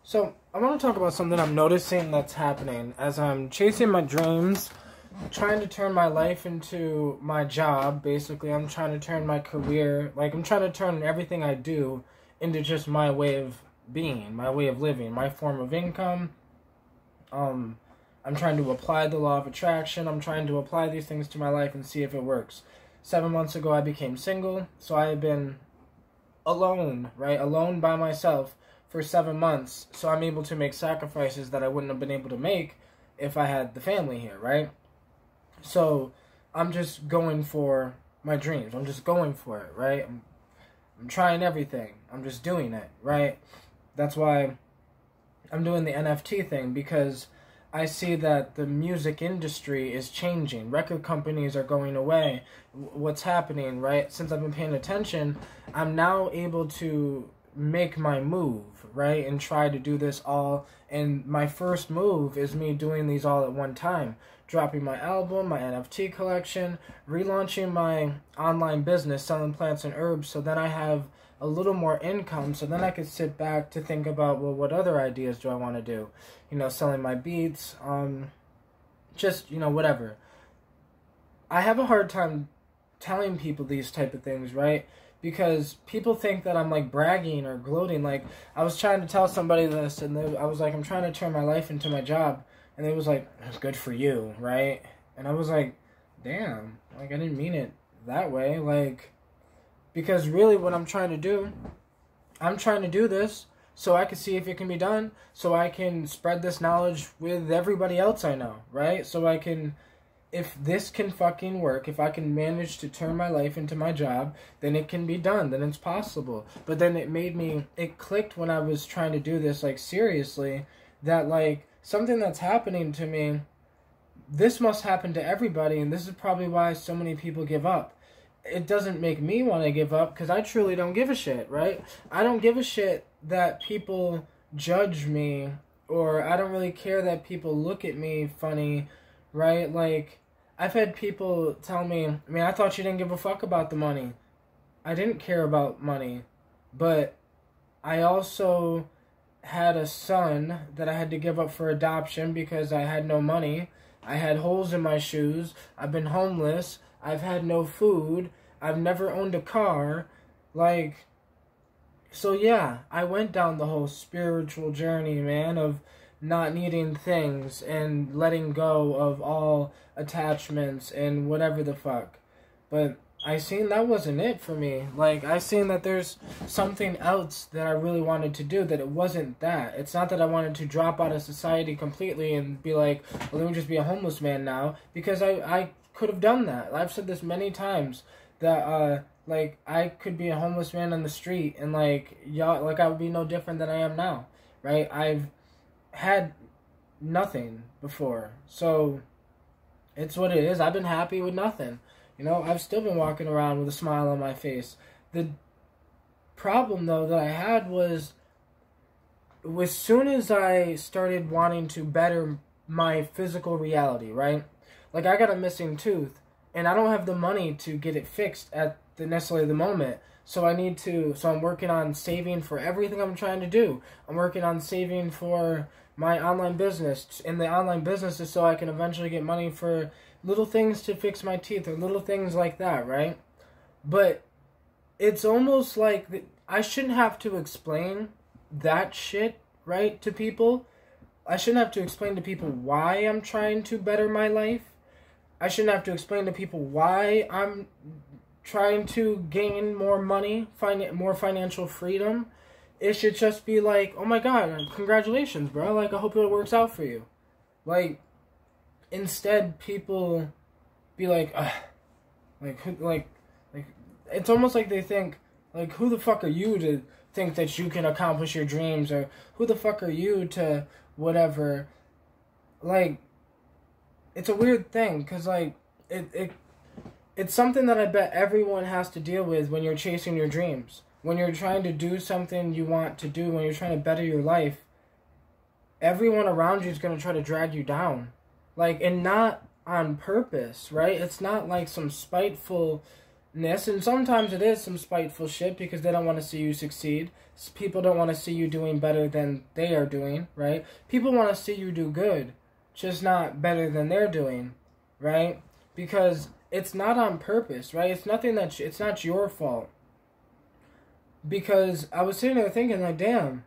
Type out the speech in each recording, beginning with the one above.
So, I want to talk about something I'm noticing that's happening as I'm chasing my dreams, trying to turn my life into my job. Basically, I'm trying to turn my career, I'm trying to turn everything I do into just my way of being, my way of living, my form of income. I'm trying to apply the law of attraction. I'm trying to apply these things to my life and see if it works. 7 months ago, I became single, so I have been alone, right? Alone by myself for 7 months, so I'm able to make sacrifices that I wouldn't have been able to make if I had the family here, right? So I'm just going for my dreams. I'm just going for it, right? I'm trying everything. I'm just doing it, right? That's why I'm doing the NFT thing, because I see that the music industry is changing. Record companies are going away. What's happening, right? Since I've been paying attention, I'm now able to make my move, right? And try to do this all. And my first move is me doing these all at one time. Dropping my album, my NFT collection, relaunching my online business, selling plants and herbs, so then I have a little more income, so then I could sit back to think about, well, what other ideas do I want to do? Selling my beats, whatever. I have a hard time telling people these type of things, right? Because people think that I'm bragging or gloating. I was trying to tell somebody this, and I was like, I'm trying to turn my life into my job, and they was like, it's good for you, right? And I was like, damn, I didn't mean it that way, because really what I'm trying to do this so I can see if it can be done, so I can spread this knowledge with everybody else I know, right? So I can, if this can fucking work, if I can manage to turn my life into my job, then it can be done, then it's possible. But then it clicked when I was trying to do this, seriously, that, something that's happening to me, this must happen to everybody, and this is probably why so many people give up. It doesn't make me want to give up, because I truly don't give a shit, right? I don't give a shit that people judge me, or I don't really care that people look at me funny, right? I've had people tell me, I thought you didn't give a fuck about the money. I didn't care about money, but I also had a son that I had to give up for adoption because I had no money. I had holes in my shoes. I've been homeless. I've had no food. I've never owned a car. So yeah, I went down the whole spiritual journey, man, of not needing things and letting go of all attachments and whatever the fuck. But I seen that wasn't it for me. I seen that there's something else that I really wanted to do, that it wasn't that. It's not that I wanted to drop out of society completely and be like, well, let me just be a homeless man now, because I could have done that. I've said this many times, that, I could be a homeless man on the street, and, I would be no different than I am now, right? I've had nothing before, so it's what it is. I've been happy with nothing. I've still been walking around with a smile on my face. The problem, though, that I had was, as soon as I started wanting to better my physical reality, right? I got a missing tooth, and I don't have the money to get it fixed at necessarily the moment. So I'm working on saving for everything I'm trying to do. I'm working on saving for my online business, and the online business is so I can eventually get money for little things to fix my teeth, or little things like that, right? But it's almost like I shouldn't have to explain that shit, right, to people. I shouldn't have to explain to people why I'm trying to better my life. I shouldn't have to explain to people why I'm trying to gain more money, more financial freedom. It should just be oh my god, congratulations, bro. I hope it works out for you. Instead, people be it's almost like they think, who the fuck are you to think that you can accomplish your dreams, or who the fuck are you to whatever. It's a weird thing, because it's something that I bet everyone has to deal with when you're chasing your dreams. When you're trying to do something you want to do, when you're trying to better your life, everyone around you is going to try to drag you down. And not on purpose, right? It's not some spiteful and sometimes it is some spiteful shit because they don't want to see you succeed. People don't want to see you doing better than they are doing, right? People want to see you do good, just not better than they're doing, right? Because it's not on purpose, right? It's nothing it's not your fault. Because I was sitting there thinking, like, damn,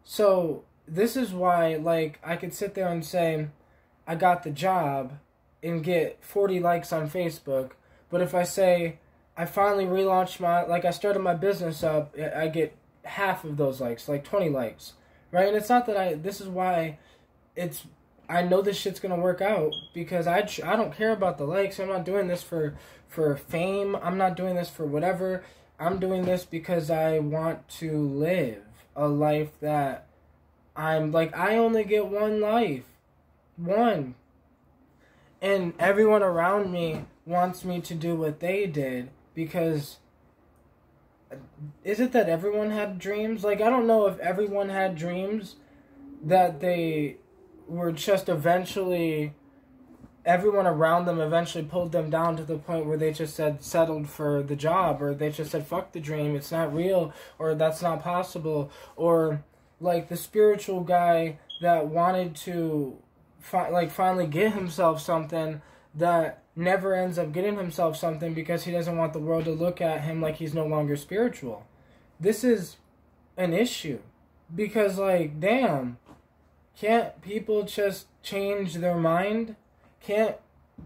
so this is why, like, I could sit there and say, I got the job and get 40 likes on Facebook, but if I say, I finally relaunched I started my business up, I get half of those likes, like 20 likes, right? And it's not that this is why I know this shit's gonna work out, because I don't care about the likes. I'm not doing this for fame. I'm not doing this for whatever. I'm doing this because I want to live a life that I only get one life. One. And everyone around me wants me to do what they did, because is it that everyone had dreams? Like, I don't know if everyone had dreams that they were just eventually, everyone around them eventually pulled them down to the point where they just settled for the job, or they just said, fuck the dream, it's not real, or that's not possible, or like the spiritual guy that wanted to finally get himself something that never ends up getting himself something because he doesn't want the world to look at him like he's no longer spiritual. This is an issue, because, like, damn, can't people just change their mind? Can't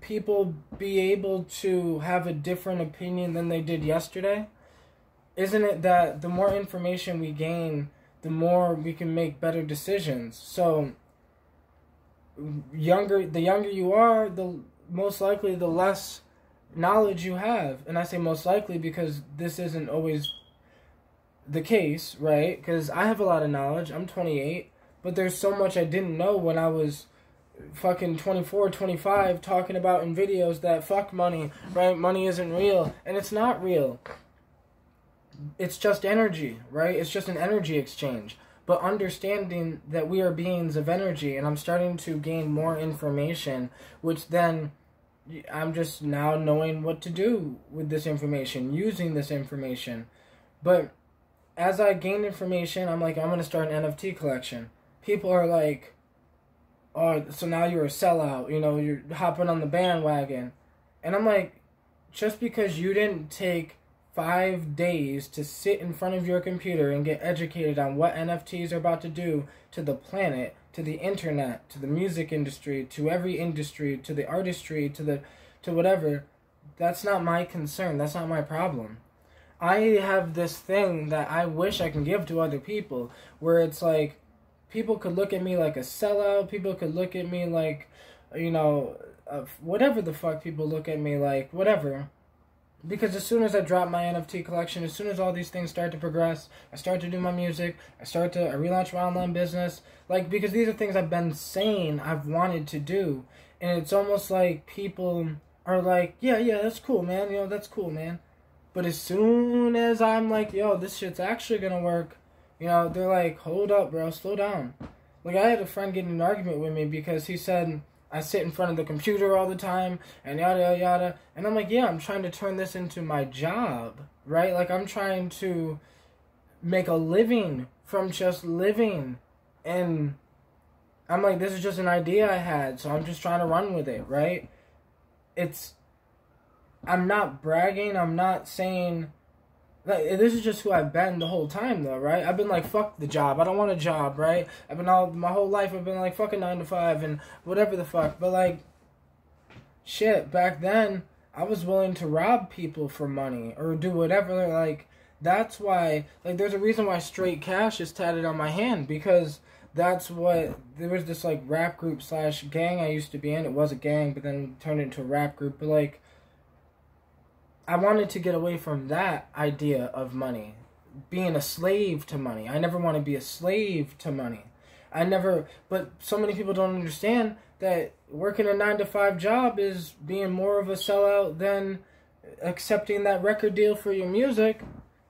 people be able to have a different opinion than they did yesterday? Isn't it that the more information we gain, the more we can make better decisions? So the younger you are, the most likely the less knowledge you have. And I say most likely because this isn't always the case, right? Because I have a lot of knowledge. I'm 28, but there's so much I didn't know when I was fucking 24, 25, talking about in videos that fuck money, right? Money isn't real, and it's not real. It's just energy, right? It's just an energy exchange. But understanding that we are beings of energy, and I'm starting to gain more information, which then I'm just now knowing what to do with this information, using this information. But as I gain information, I'm like, I'm going to start an NFT collection. People are like, oh, so now you're a sellout, you know, you're hopping on the bandwagon. And I'm like, just because you didn't take 5 days to sit in front of your computer and get educated on what NFTs are about to do to the planet, to the internet, to the music industry, to every industry, to the artistry, to whatever, that's not my concern. That's not my problem. I have this thing that I wish I can give to other people, where it's like, people could look at me like a sellout, people could look at me like, you know, whatever the fuck people look at me like, whatever. Because as soon as I drop my NFT collection, as soon as all these things start to progress, I start to do my music, I relaunch my online business, like, because these are things I've been saying I've wanted to do, and it's almost like people are like, yeah, that's cool, man, you know, that's cool, man. But as soon as I'm like, yo, this shit's actually gonna work, you know, they're like, hold up, bro, slow down. Like, I had a friend get in an argument with me because he said I sit in front of the computer all the time, and yada, yada, yada. And I'm like, yeah, I'm trying to turn this into my job, right? Like, I'm trying to make a living from just living. And I'm like, this is just an idea I had, so I'm just trying to run with it, right? I'm not bragging, I'm not saying, like, this is just who I've been the whole time, though, right? I've been like, fuck the job, I don't want a job, right? My whole life, I've been like, fucking 9 to 5 and whatever the fuck. But, like, shit, back then, I was willing to rob people for money or do whatever. Like, that's why, like, there's a reason why Straight Cash is tatted on my hand, because that's what, there was this, like, rap group / gang I used to be in. It was a gang, but then turned into a rap group. But, like, I wanted to get away from that idea of money, being a slave to money. I never want to be a slave to money. But so many people don't understand that working a 9 to 5 job is being more of a sellout than accepting that record deal for your music,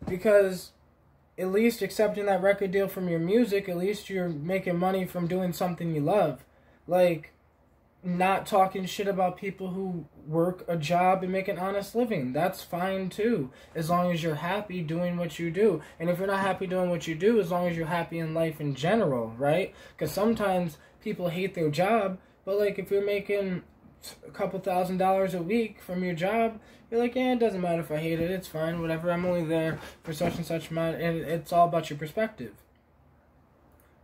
because at least accepting that record deal from your music, at least you're making money from doing something you love. Like, not talking shit about people who work a job and make an honest living. That's fine too, as long as you're happy doing what you do. And if you're not happy doing what you do, as long as you're happy in life in general, right? Because sometimes people hate their job, but like if you're making a couple $1,000s a week from your job, you're like, yeah, it doesn't matter if I hate it, it's fine, whatever, I'm only there for such and such amount, and it's all about your perspective.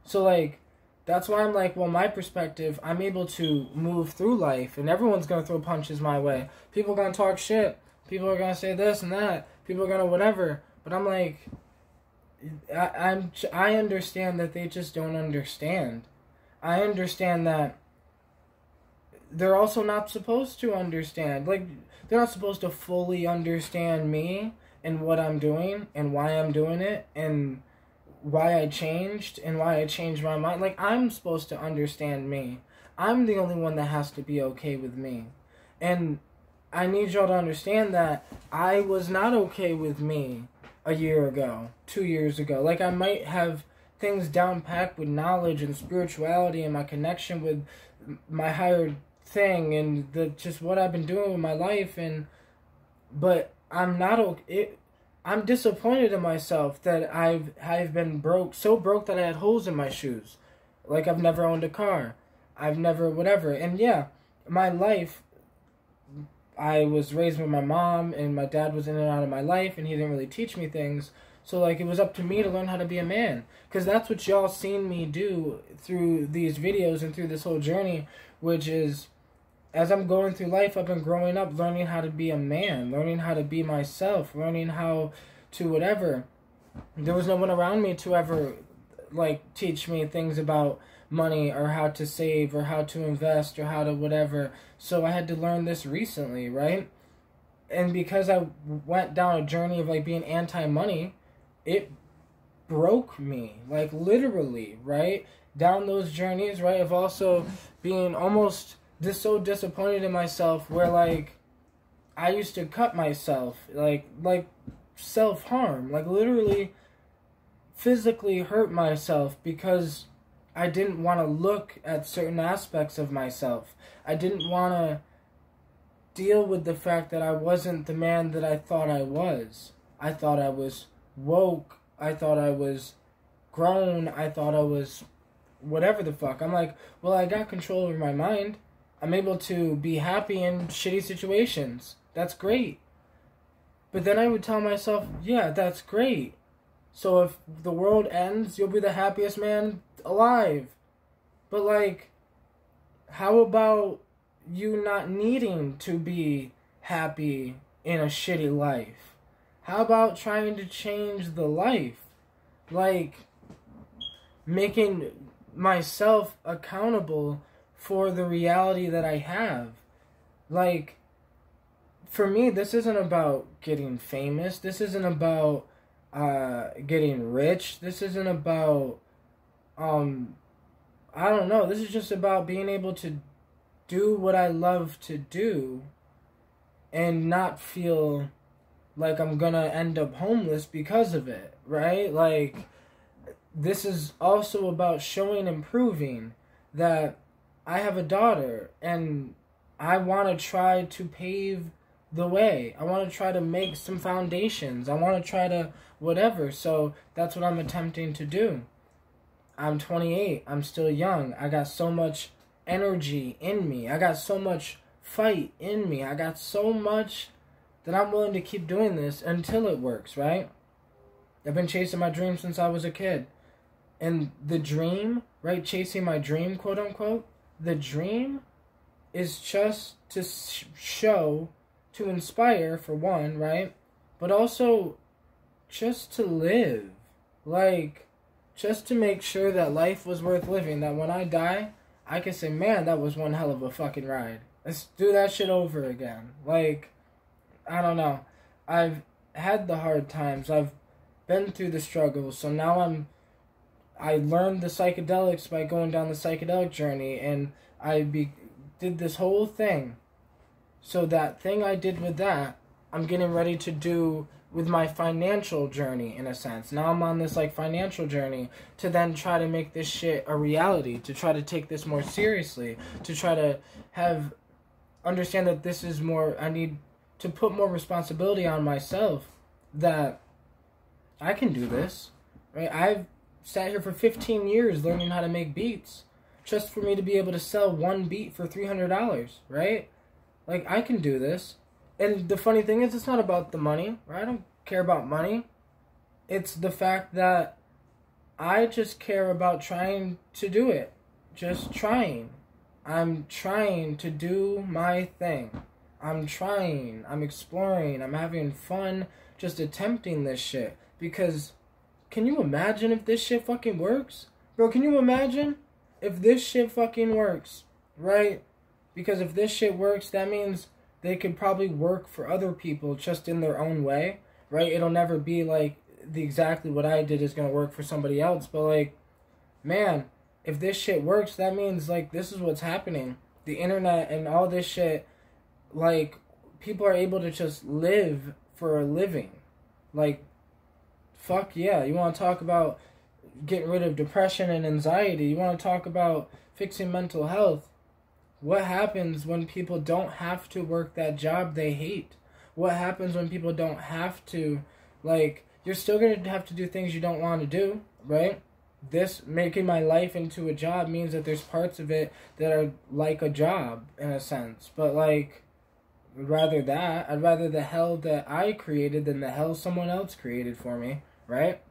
So like, that's why I'm like, well, my perspective, I'm able to move through life, and everyone's going to throw punches my way. People are going to talk shit. People are going to say this and that. People are going to whatever. But I'm like, I understand that they just don't understand. I understand that they're also not supposed to understand. Like, they're not supposed to fully understand me and what I'm doing and why I'm doing it and why I changed and why I changed my mind. Like, I'm supposed to understand me. I'm the only one that has to be okay with me. And I need y'all to understand that I was not okay with me a year ago, 2 years ago. Like, I might have things down packed with knowledge and spirituality and my connection with my higher thing and just what I've been doing with my life, but I'm not okay. I'm disappointed in myself that I've been so broke that I had holes in my shoes. Like, I've never owned a car. I've never whatever. And yeah, my life, I was raised with my mom, and my dad was in and out of my life, and he didn't really teach me things. So, like, it was up to me to learn how to be a man. Because that's what y'all seen me do through these videos and through this whole journey, which is, as I'm going through life, I've been growing up, learning how to be a man, learning how to be myself, learning how to whatever. There was no one around me to ever, like, teach me things about money or how to save or how to invest or how to whatever. So I had to learn this recently, right? And because I went down a journey of, like, being anti-money, it broke me, like, literally, right? Down those journeys, right, of also being almost so disappointed in myself where, like, I used to cut myself, like self-harm, like, literally physically hurt myself because I didn't want to look at certain aspects of myself. I didn't want to deal with the fact that I wasn't the man that I thought I was. I thought I was woke. I thought I was grown. I thought I was whatever the fuck. I'm like, well, I got control over my mind. I'm able to be happy in shitty situations. That's great. But then I would tell myself, yeah, that's great. So if the world ends, you'll be the happiest man alive. But, like, how about you not needing to be happy in a shitty life? How about trying to change the life? Like, making myself accountable for the reality that I have. Like, for me, this isn't about getting famous. This isn't about getting rich. This isn't about, I don't know. This is just about being able to do what I love to do and not feel like I'm gonna end up homeless because of it, right? Like, this is also about showing and proving that I have a daughter, and I want to try to pave the way. I want to try to make some foundations. I want to try to whatever. So that's what I'm attempting to do. I'm 28. I'm still young. I got so much energy in me. I got so much fight in me. I got so much that I'm willing to keep doing this until it works, right? I've been chasing my dream since I was a kid. And the dream, right, chasing my dream, quote unquote, the dream is just to show, to inspire, for one, right? But also just to live. Like, just to make sure that life was worth living. That when I die, I can say, man, that was one hell of a fucking ride. Let's do that shit over again. Like, I don't know. I've had the hard times. I've been through the struggles. So now I learned the psychedelics by going down the psychedelic journey, and I did this whole thing. So that thing I did with that, I'm getting ready to do with my financial journey, in a sense. Now I'm on this, like, financial journey to then try to make this shit a reality, to try to take this more seriously, to try to understand that this is more, I need to put more responsibility on myself, that I can do this, right? I've sat here for 15 years learning how to make beats, just for me to be able to sell one beat for $300, right? Like, I can do this. And the funny thing is, it's not about the money, right? I don't care about money. It's the fact that I just care about trying to do it. Just trying. I'm trying to do my thing. I'm trying. I'm exploring. I'm having fun just attempting this shit. Because, can you imagine if this shit fucking works? Bro, can you imagine if this shit fucking works, right? Because if this shit works, that means they could probably work for other people just in their own way, right? It'll never be like exactly what I did is going to work for somebody else. But, like, man, if this shit works, that means, like, this is what's happening. The internet and all this shit, like, people are able to just live for a living. Like, fuck yeah. You want to talk about getting rid of depression and anxiety? You want to talk about fixing mental health? What happens when people don't have to work that job they hate? What happens when people don't have to, like, you're still going to have to do things you don't want to do, right? This, making my life into a job, means that there's parts of it that are like a job, in a sense. But, like, I'd rather that. I'd rather the hell that I created than the hell someone else created for me, right?